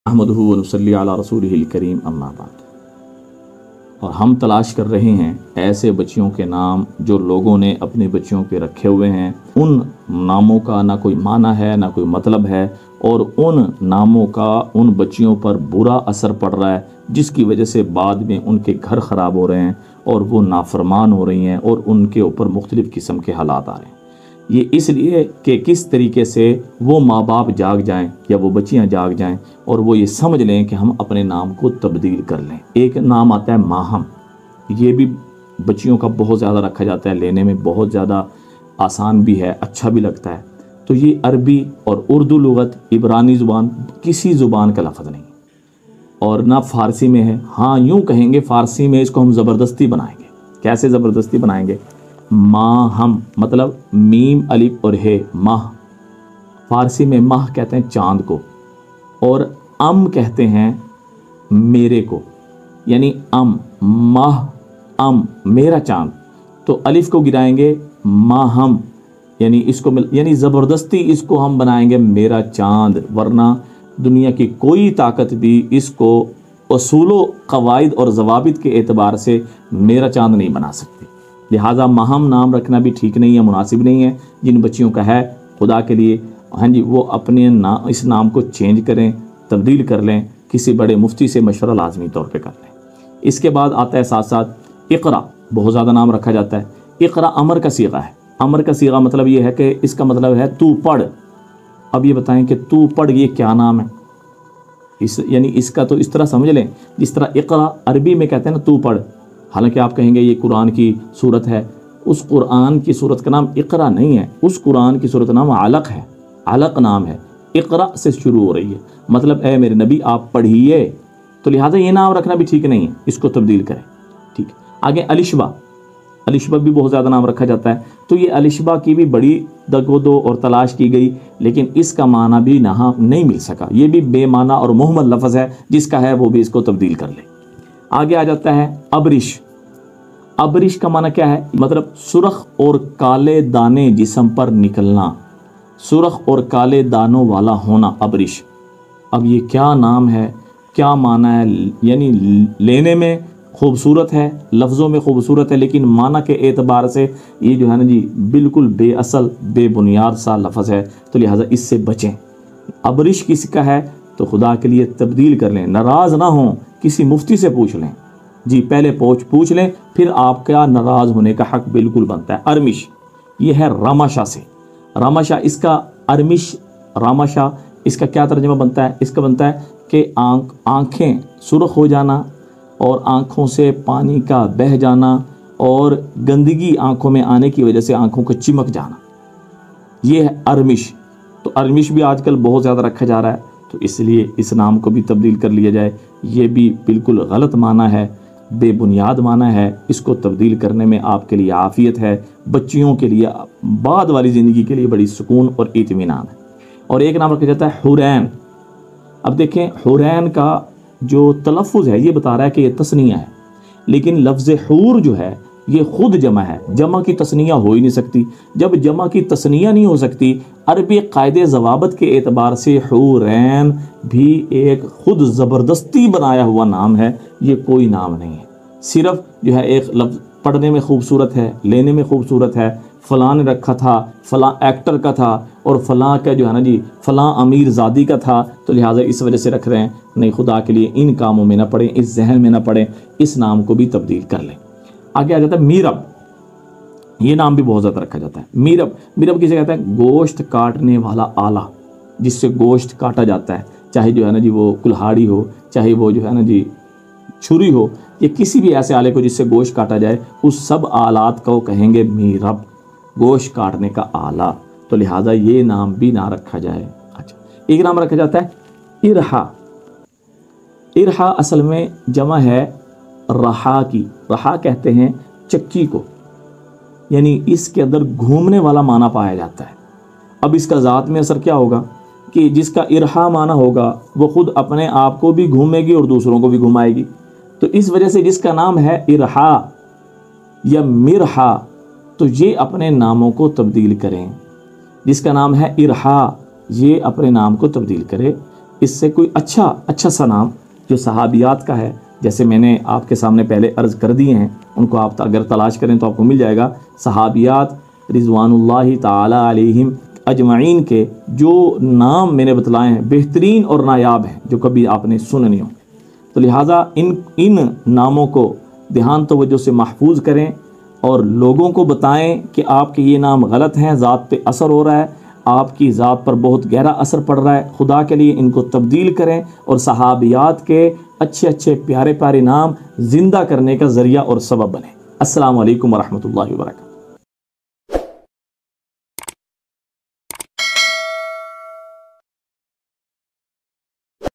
अहमदुहु व नुसल्ली अला रसूलिहिल करीम अम्मा बाद। और हम तलाश कर रहे हैं ऐसे बच्चियों के नाम जो लोगों ने अपने बच्चियों पे रखे हुए हैं। उन नामों का ना कोई माना है ना कोई मतलब है, और उन नामों का उन बच्चियों पर बुरा असर पड़ रहा है, जिसकी वजह से बाद में उनके घर ख़राब हो रहे हैं और वो नाफरमान हो रही हैं और उनके ऊपर मुख्तलिफ़ किस्म के हालात आ रहे हैं। ये इसलिए कि किस तरीके से वो माँ बाप जाग जाएं या वो बच्चियां जाग जाएं और वो ये समझ लें कि हम अपने नाम को तब्दील कर लें। एक नाम आता है माहम, ये भी बच्चियों का बहुत ज़्यादा रखा जाता है, लेने में बहुत ज़्यादा आसान भी है, अच्छा भी लगता है। तो ये अरबी और उर्दू लुगत, इब्रानी ज़ुबान, किसी ज़ुबान का लफ्ज़ नहीं और ना फ़ारसी में है। हाँ, यूँ कहेंगे फ़ारसी में इसको हम ज़बरदस्ती बनाएंगे। कैसे ज़बरदस्ती बनाएंगे? माहम मतलब मीम अलिफ और हे, माह। फ़ारसी में माह कहते हैं चाँद को, और अम कहते हैं मेरे को, यानी अम, माह अम, मेरा चाँद। तो अलिफ को गिराएंगे माहम, यानी इसको यानी ज़बरदस्ती इसको हम बनाएंगे मेरा चाँद, वरना दुनिया की कोई ताकत भी इसको उसूलो क़वाइद और ज़वाबित के एतबार से मेरा चाँद नहीं बना सकती। लिहाजा माहम नाम रखना भी ठीक नहीं है, मुनासिब नहीं है। जिन बच्चियों का है, खुदा के लिए हाँ जी, वो अपने इस नाम को चेंज करें, तब्दील कर लें, किसी बड़े मुफ्ती से मशवरा लाजमी तौर पे कर लें। इसके बाद आता है साथ साथ इक़रा, बहुत ज़्यादा नाम रखा जाता है। इक़रा अमर का सीगा है। अमर का सीगा मतलब ये है कि इसका मतलब है तू पढ़। अब ये बताएं कि तू पढ़ ये क्या नाम है? यानी इसका तो इस तरह समझ लें जिस तरह इक़रा अरबी में कहते हैं ना तू पढ़, हालांकि आप कहेंगे ये कुरान की सूरत है। उस कुरान की सूरत का नाम इक़रा नहीं है, उस कुरान की सूरत का नाम अलक है, अलक नाम है। इक़रा से शुरू हो रही है, मतलब ए मेरे नबी आप पढ़िए। तो लिहाजा ये नाम रखना भी ठीक नहीं है, इसको तब्दील करें। ठीक, आगे अलिशबा, अलिशबा भी बहुत ज़्यादा नाम रखा जाता है। तो ये अलिशबा की भी बड़ी दगोदो और तलाश की गई, लेकिन इसका माना भी नहीं मिल सका। ये भी बेमाना और मुहम्मद लफ्ज़ है, जिसका है वो भी इसको तब्दील कर ले। आगे आ जाता है अबरिश। अबरिश का माना क्या है? मतलब सुर्ख और काले दाने जिस्म पर निकलना, सुर्ख और काले दानों वाला होना, अबरिश। अब ये क्या नाम है, क्या माना है? यानी लेने में खूबसूरत है, लफ्ज़ों में खूबसूरत है, लेकिन माना के एतबार से ये जो है ना जी बिल्कुल बेअसल बेबुनियाद सा लफ्ज़ है। तो लिहाजा इससे बचें। अबरिश किसका है तो खुदा के लिए तब्दील कर लें। नाराज़ ना हों, किसी मुफ्ती से पूछ लें जी, पहले पूछ लें, फिर आपका नाराज़ होने का हक बिल्कुल बनता है। अरमिश, ये है रामाशा से। रामाशा, इसका अरमिश रामाशा, इसका क्या तर्जुमा बनता है? इसका बनता है कि आँखें सुर्ख हो जाना और आँखों से पानी का बह जाना और गंदगी आँखों में आने की वजह से आँखों को चिमक जाना, ये है अरमिश। तो अरमिश भी आजकल बहुत ज़्यादा रखा जा रहा है, तो इसलिए इस नाम को भी तब्दील कर लिया जाए। ये भी बिल्कुल गलत माना है, बेबुनियाद माना है। इसको तब्दील करने में आपके लिए आफ़ियत है, बच्चियों के लिए बाद वाली ज़िंदगी के लिए बड़ी सुकून और इत्मीनान है। और एक नाम रखा जाता है हुरैन। अब देखें, हुरैन का जो तलफ़ुज़ है ये बता रहा है कि ये तस्निया है, लेकिन लफ्ज़ हूर जो है ये ख़ुद जमा है। जमा की तस्निया हो ही नहीं सकती। जब जमा की तस्निया नहीं हो सकती, अरबी क़ायदे ज़वाबत के एतबार से हुरैन भी एक ख़ुद ज़बरदस्ती बनाया हुआ नाम है, ये कोई नाम नहीं है। सिर्फ जो है एक लफ्ज़ पढ़ने में खूबसूरत है, लेने में खूबसूरत है, फ़लाँ ने रखा था, फ़लाँ एक्टर का था और फ़लाँ का जो है ना जी फ़लाँ अमीर ज़ादी का था, तो लिहाजा इस वजह से रख रहे हैं। नहीं, खुदा के लिए इन कामों में ना पड़ें, इस जहन में ना पड़ें, इस नाम को भी तब्दील कर लें। आगे आ जाता है मीरब। ये नाम भी बहुत ज़्यादा रखा जाता है। मीरब, मीरब किसे कहते हैं? गोश्त काटने वाला आला, जिससे गोश्त काटा जाता है, चाहे जो है ना जी वो कुल्हाड़ी हो, चाहे वो जो है ना जी छुरी हो, या किसी भी ऐसे आले को जिससे गोश्त काटा जाए, उस सब आलात को कहेंगे मीरब, गोश्त काटने का आला। तो लिहाजा ये नाम भी ना रखा जाए। अच्छा, एक नाम रखा जाता है इरहा। इरहा असल में जमा है रहा की। रहा कहते हैं चक्की को, यानी इसके अंदर घूमने वाला माना पाया जाता है। अब इसका ज़ात में असर क्या होगा कि जिसका इरहा माना होगा वो ख़ुद अपने आप को भी घूमेगी और दूसरों को भी घुमाएगी। तो इस वजह से जिसका नाम है इरहा या मिरहा, तो ये अपने नामों को तब्दील करें। जिसका नाम है इरहा, ये अपने नाम को तब्दील करे। اس سے کوئی اچھا سا نام جو صحابیات کا ہے، جیسے میں نے آپ کے سامنے پہلے عرض کر دیے ہیں، ان کو آپ اگر تلاش کریں تو آپ کو مل جائے گا۔ صحابیات رضوان اللہ تعالی علیہم اجمعین کے جو نام میں نے بتلائے ہیں بہترین اور نایاب ہیں، جو کبھی آپ نے سنے نہیں ہوں۔ تو لہٰذا ان ناموں کو دھیان توجہ سے محفوظ کریں اور لوگوں کو بتائیں کہ آپ کے یہ نام غلط ہیں، ذات پہ اثر ہو رہا ہے، آپ کی ذات پر بہت گہرا اثر پڑ رہا ہے، خدا کے لیے ان کو تبدیل کریں اور صحابیات کے اچھے پیارے نام زندہ کرنے کا ذریعہ اور سبب بنیں۔ السلام علیکم ورحمۃ اللہ وبرکاتہ۔